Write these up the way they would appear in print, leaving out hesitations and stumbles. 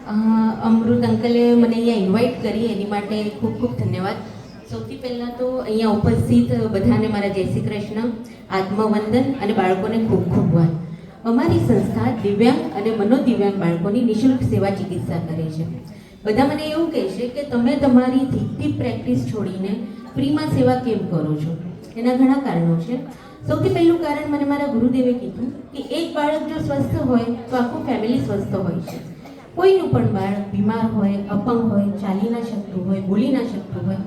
અમૃત અંકલે મને અહીંયા ઇન્વાઇટ કરી એની માટે ખૂબ ખૂબ ધન્યવાદ. સૌથી પહેલાં તો અહીંયા ઉપસ્થિત બધાને મારા જય શ્રી કૃષ્ણ, આત્મવંદન અને બાળકોને ખૂબ ખૂબ વાર. અમારી સંસ્થા દિવ્યાંગ અને મનોદિવ્યાંગ બાળકોની નિઃશુલ્ક સેવા ચિકિત્સા કરે છે. બધા મને એવું કહે છે કે તમે તમારી ધીકતી પ્રેક્ટિસ છોડીને ફ્રીમાં સેવા કેમ કરો છો? એના ઘણા કારણો છે. સૌથી પહેલું કારણ મને મારા ગુરુદેવે કીધું કે એક બાળક જો સ્વસ્થ હોય તો આખું ફેમિલી સ્વસ્થ હોય છે. કોઈનું પણ બાળક બીમાર હોય, અપંગ હોય, ચાલી ના શકતું હોય, બોલી ના શકતું હોય,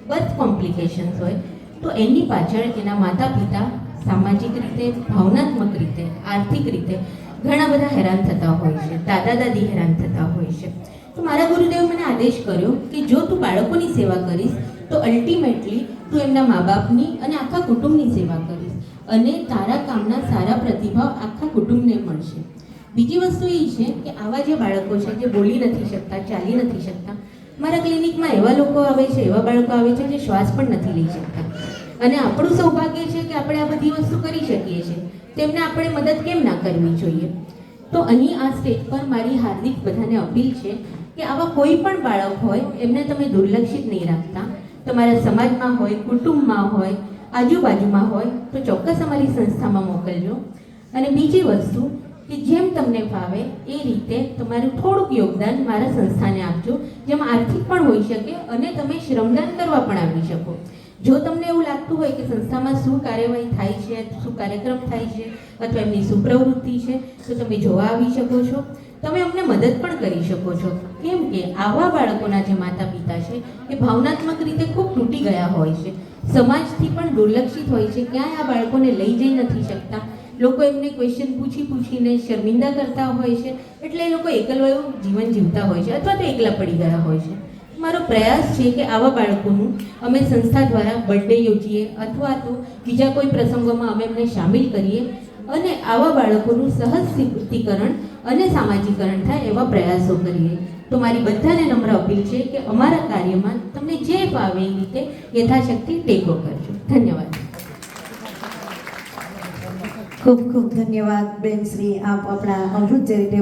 બર્થ કોમ્પ્લિકેશન્સ હોય, તો એની પાછળ એના માતા પિતા સામાજિક રીતે, ભાવનાત્મક રીતે, આર્થિક રીતે ઘણા બધા હેરાન થતા હોય છે, દાદા દાદી હેરાન થતા હોય છે. તો મારા ગુરુદેવે મને આદેશ કર્યો કે જો તું બાળકોની સેવા કરીશ તો અલ્ટિમેટલી તું એમના મા બાપની અને આખા કુટુંબની સેવા કરીશ અને તારા કામના સારા પ્રતિભાવ આખા કુટુંબને મળશે. બીજી વસ્તુ એ છે કે આવા જે બાળકો છે જે બોલી નથી શકતા, ચાલી નથી શકતા, મારા ક્લિનિકમાં એવા લોકો આવે છે, એવા બાળકો આવે છે જે શ્વાસ પણ નથી લઈ શકતા. અને આપણું સૌભાગ્ય છે કે આપણે આ બધી વસ્તુ કરી શકીએ છીએ, તેમને આપણે મદદ કેમ ના કરવી જોઈએ? તો અહીં આ સ્ટેજ પર મારી હાર્દિક બધાને અપીલ છે કે આવા કોઈ પણ બાળક હોય એમને તમે દુર્લક્ષિત નહીં રાખતા. તમારા સમાજમાં હોય, કુટુંબમાં હોય, આજુબાજુમાં હોય તો ચોક્કસ અમારી સંસ્થામાં મોકલજો. અને બીજી વસ્તુ કે જેમ તમને ફાવે એ રીતે તમારું થોડુંક યોગદાન મારા સંસ્થાને આપજો, જેમાં આર્થિક પણ હોઈ શકે અને તમે શ્રમદાન કરવા પણ આવી શકો. જો તમને એવું લાગતું હોય કે સંસ્થામાં શું કાર્યવાહી થાય છે, શું કાર્યક્રમ થાય છે અથવા એમની શું પ્રવૃત્તિ છે, તો તમે જોવા આવી શકો છો. તમે અમને મદદ પણ કરી શકો છો, કેમ કે આવા બાળકોના જે માતા પિતા છે એ ભાવનાત્મક રીતે ખૂબ તૂટી ગયા હોય છે, સમાજથી પણ દુર્લક્ષિત હોય છે, ક્યાંય આ બાળકોને લઈ જઈ નથી શકતા. લોકો એમને ક્વેશ્ચન પૂછીને શર્મિંદા કરતા હોય છે, એટલે એ લોકો એકલવાયું જીવન જીવતા હોય છે અથવા તો એકલા પડી ગયા હોય છે. મારો પ્રયાસ છે કે આવા બાળકોનું અમે સંસ્થા દ્વારા બર્થડે યોજીએ અથવા તો બીજા કોઈ પ્રસંગોમાં અમે એમને સામેલ કરીએ અને આવા બાળકોનું સહજીકરણ અને સામાજિકરણ થાય એવા પ્રયાસો કરીએ. તો મારી બધાને નમ્ર અપીલ છે કે અમારા કાર્યમાં તમને જે ફાવે એ રીતે યથાશક્તિ ટેકો કરજો. ધન્યવાદ. ખૂબ ખૂબ ધન્યવાદ બેન શ્રી, આપ આપણા અમૃત ચેરિટેબલ